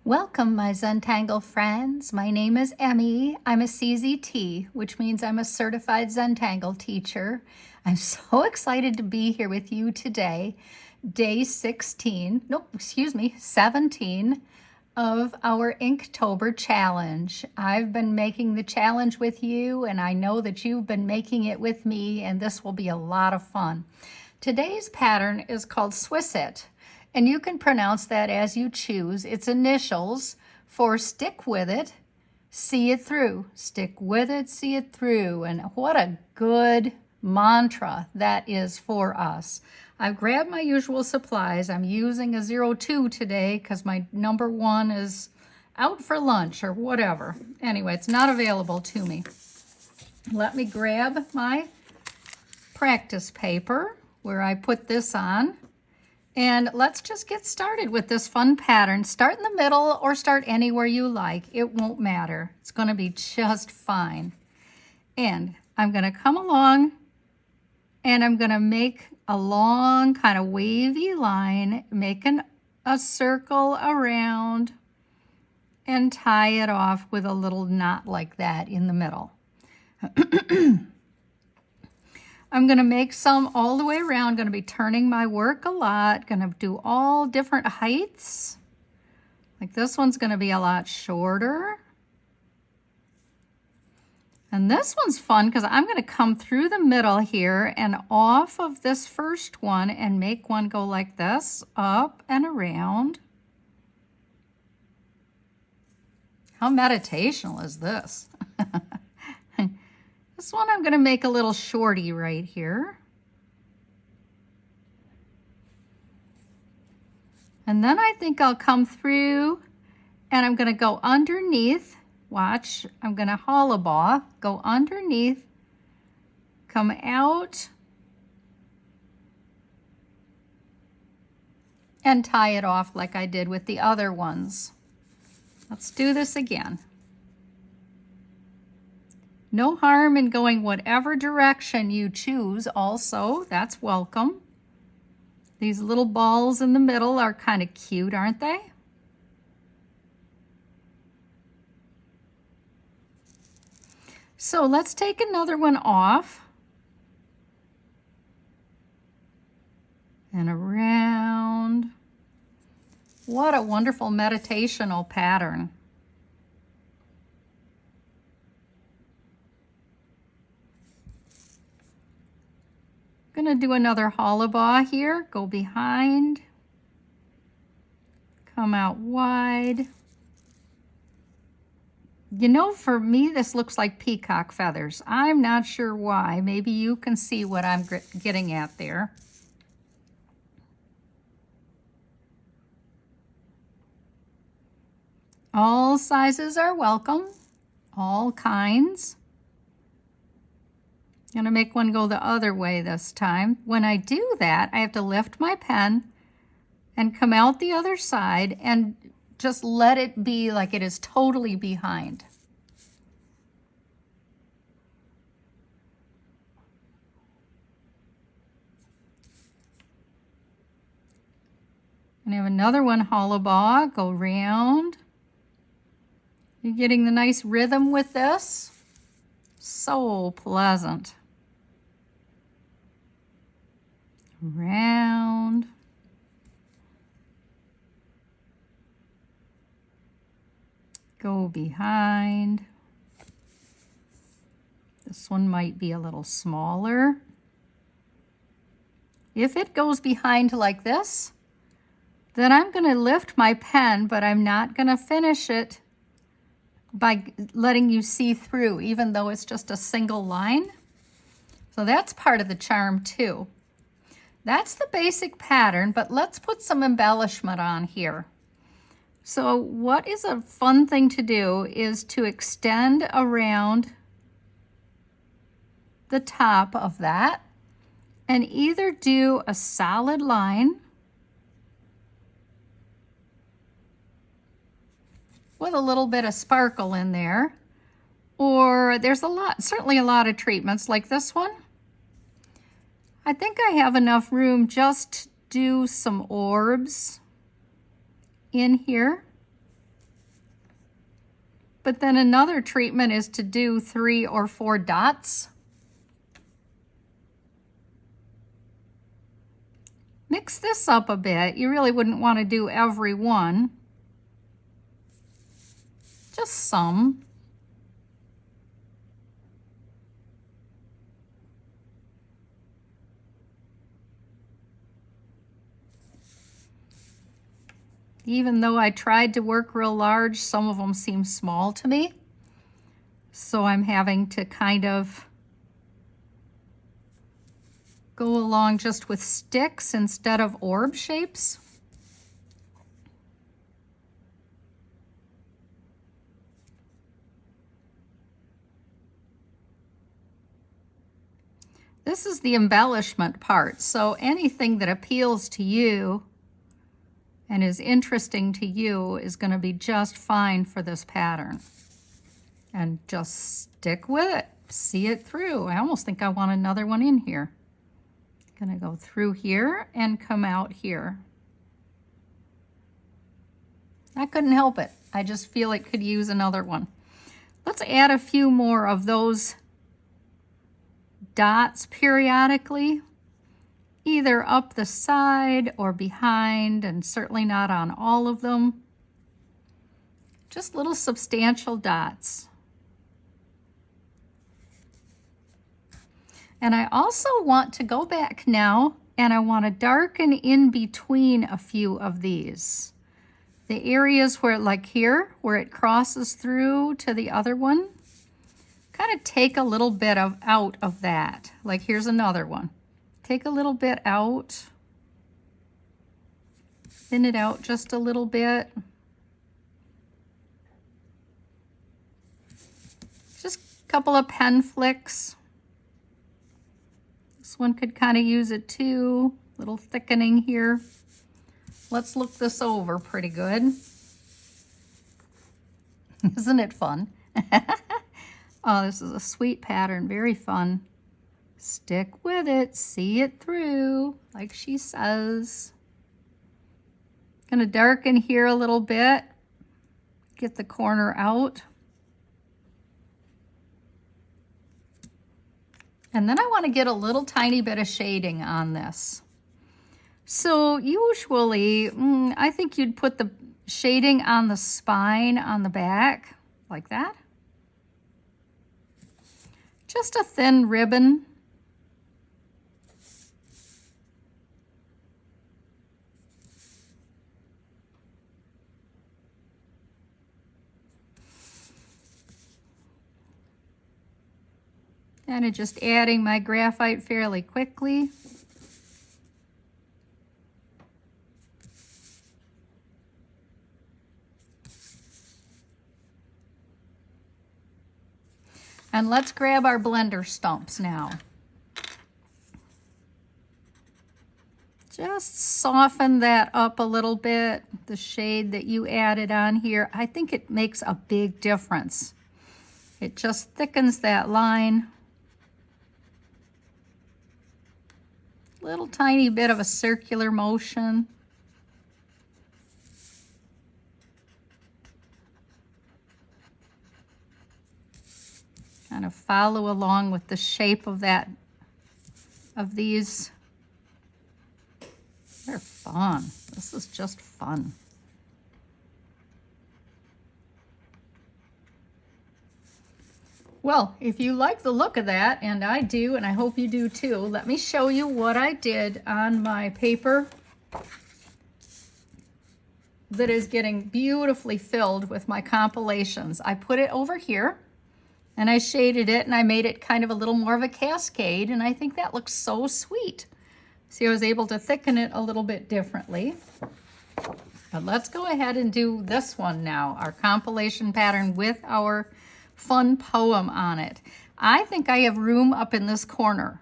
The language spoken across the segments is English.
Welcome, my Zentangle friends. My name is Emmy. I'm a CZT, which means I'm a certified Zentangle teacher. I'm so excited to be here with you today, day 17 of our Inktober challenge. I've been making the challenge with you, and I know that you've been making it with me, and this will be a lot of fun. Today's pattern is called Swisit. And you can pronounce that as you choose. It's initials for stick with it, see it through. Stick with it, see it through. And what a good mantra that is for us. I've grabbed my usual supplies. I'm using a 02 today because my number 1 is out for lunch or whatever. Anyway, it's not available to me. Let me grab my practice paper where I put this on. And let's just get started with this fun pattern. Start in the middle or start anywhere you like. It won't matter. It's going to be just fine. And I'm going to come along and I'm going to make a long kind of wavy line, make a circle around and tie it off with a little knot like that in the middle. I'm going to make some all the way around. Going to be turning my work a lot. Going to do all different heights. Like this one's going to be a lot shorter. And this one's fun because I'm going to come through the middle here and off of this first one and make one go like this, up and around. How meditational is this? This one I'm going to make a little shorty right here. And then I think I'll come through and I'm going to go underneath. Watch, I'm going to hollabaugh, go underneath, come out, and tie it off like I did with the other ones. Let's do this again. No harm in going whatever direction you choose also. That's welcome. These little balls in the middle are kind of cute, aren't they? So let's take another one off. And around. What a wonderful meditational pattern. Going to do another hollabaugh here, go behind, come out wide. You know, for me, this looks like peacock feathers. I'm not sure why. Maybe you can see what I'm getting at there. All sizes are welcome, all kinds. I'm going to make one go the other way this time. When I do that, I have to lift my pen and come out the other side and just let it be like it is totally behind. And I have another one hollabaugh, go round. You're getting the nice rhythm with this. So pleasant. Round. Go behind. This one might be a little smaller. If it goes behind like this, then I'm going to lift my pen, but I'm not going to finish it by letting you see through, even though it's just a single line. So that's part of the charm too. That's the basic pattern, but let's put some embellishment on here. So what is a fun thing to do is to extend around the top of that and either do a solid line with a little bit of sparkle in there, or there's certainly a lot of treatments like this one. I think I have enough room just to do some orbs in here. But then another treatment is to do 3 or 4 dots. Mix this up a bit. You really wouldn't want to do every one. Just some. Even though I tried to work real large, some of them seem small to me. So I'm having to kind of go along just with sticks instead of orb shapes. This is the embellishment part. So anything that appeals to you and is interesting to you is going to be just fine for this pattern. And just stick with it. See it through. I almost think I want another one in here. Gonna go through here and come out here. I couldn't help it. I just feel it could use another one. Let's add a few more of those dots periodically, either up the side or behind, and certainly not on all of them. Just little substantial dots. And I also want to go back now and I want to darken in between a few of these. The areas where, like here, where it crosses through to the other one, kind of take a little bit out of that. Like here's another one. Take a little bit out, thin it out just a little bit. Just a couple of pen flicks. This one could kind of use it too. Little thickening here. Let's look this over pretty good. Isn't it fun? Oh, this is a sweet pattern, very fun. Stick with it, see it through, like she says. Gonna darken here a little bit. Get the corner out. And then I want to get a little tiny bit of shading on this. So usually, I think you'd put the shading on the spine on the back, like that. Just a thin ribbon. And just adding my graphite fairly quickly. And let's grab our blender stumps now. Just soften that up a little bit, the shade that you added on here. I think it makes a big difference. It just thickens that line. Little tiny bit of a circular motion. Kind of follow along with the shape of these. They're fun. This is just fun. Well, if you like the look of that, and I do, and I hope you do too, let me show you what I did on my paper that is getting beautifully filled with my compilations. I put it over here, and I shaded it, and I made it kind of a little more of a cascade, and I think that looks so sweet. See, I was able to thicken it a little bit differently. But let's go ahead and do this one now, our compilation pattern with our fun poem on it. I think I have room up in this corner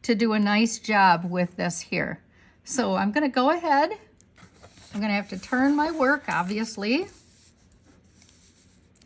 to do a nice job with this here. So I'm going to go ahead. I'm going to have to turn my work, obviously,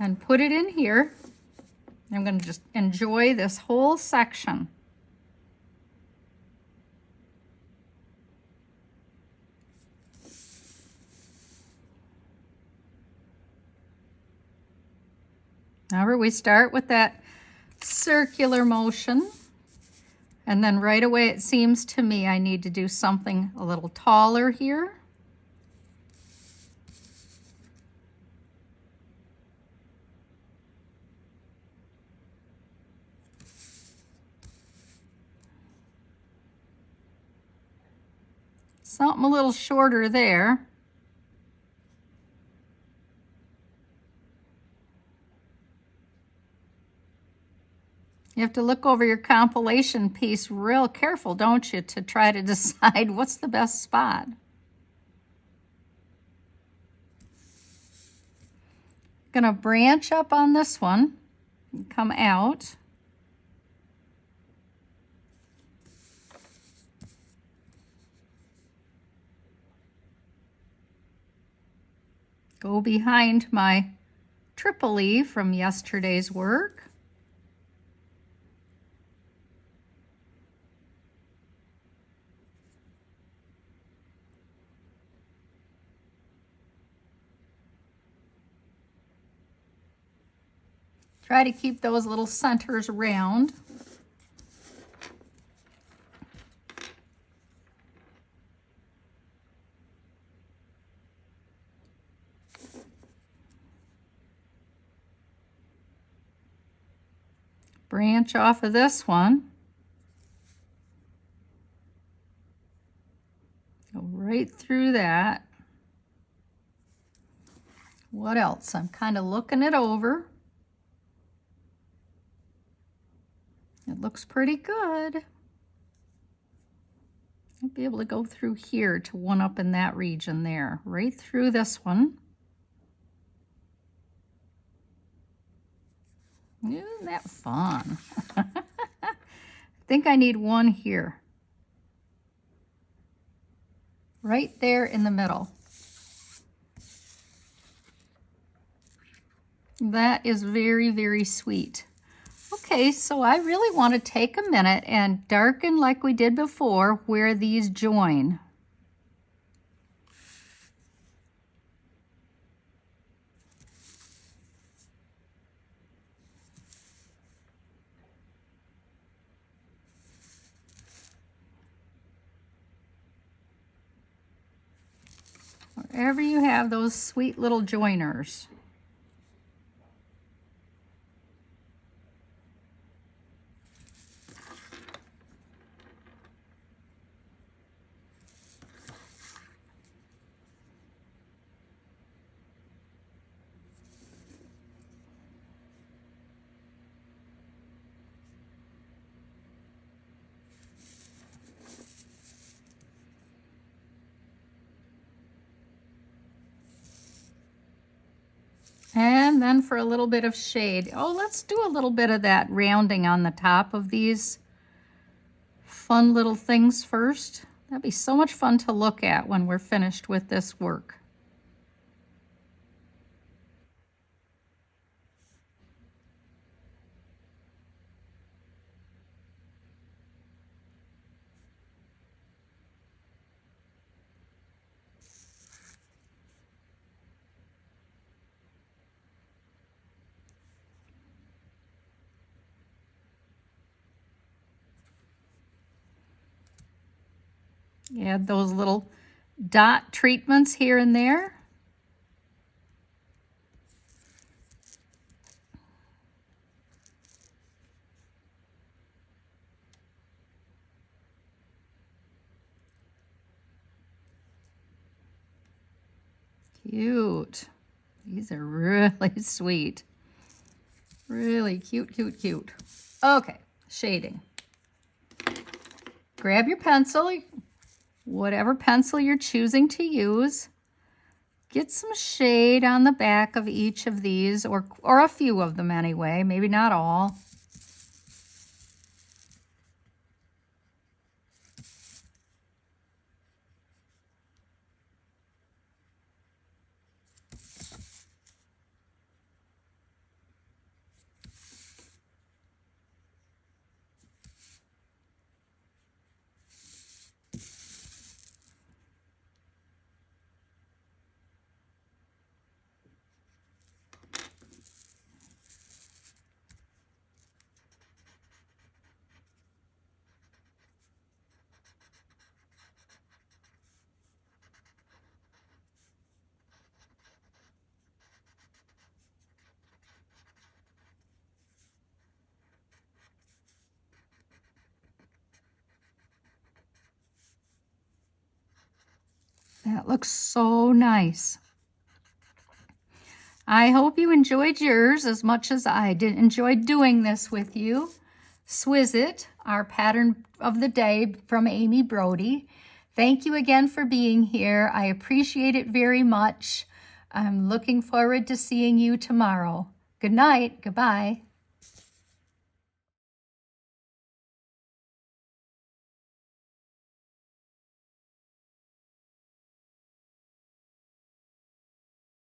and put it in here. I'm going to just enjoy this whole section. Remember, we start with that circular motion, and then right away it seems to me I need to do something a little taller here. Something a little shorter there. You have to look over your compilation piece real careful, don't you, to try to decide what's the best spot. Gonna branch up on this one and come out. Go behind my Tripoli from yesterday's work. Try to keep those little centers round. Branch off of this one. Go right through that. What else? I'm kind of looking it over. It looks pretty good. I'll be able to go through here to one up in that region there, right through this one. Isn't that fun? I think I need one here. Right there in the middle. That is very, very sweet. Okay, so I really want to take a minute and darken like we did before where these join. Wherever you have those sweet little joiners. And then for a little bit of shade. Oh, let's do a little bit of that rounding on the top of these fun little things first. That'd be so much fun to look at when we're finished with this work. Add those little dot treatments here and there. Cute. These are really sweet. Really cute, cute, cute. Okay, shading. Grab your pencil, whatever pencil you're choosing to use. Get some shade on the back of each of these, or a few of them anyway, maybe not all. That looks so nice. I hope you enjoyed yours as much as I did enjoy doing this with you. Swisit, our pattern of the day from Amy Brody. Thank you again for being here. I appreciate it very much. I'm looking forward to seeing you tomorrow. Good night. Goodbye.